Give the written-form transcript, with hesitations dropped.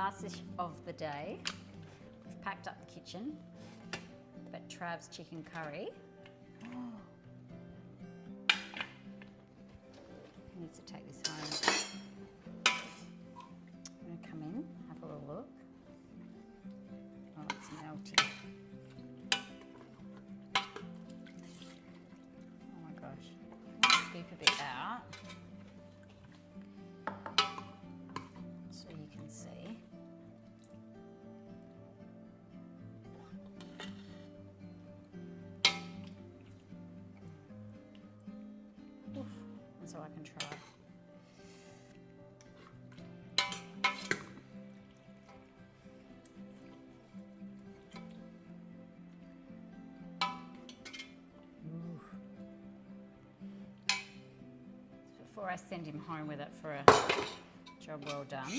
last dish of the day. We've packed up the kitchen, but Trav's chicken curry. He needs to take this home. I'm going to come in, have a little look. Oh, it's melty. Oh my gosh. Scoop a bit out so you can see. Oof. And so I can try. Before I send him home with it for a job well done.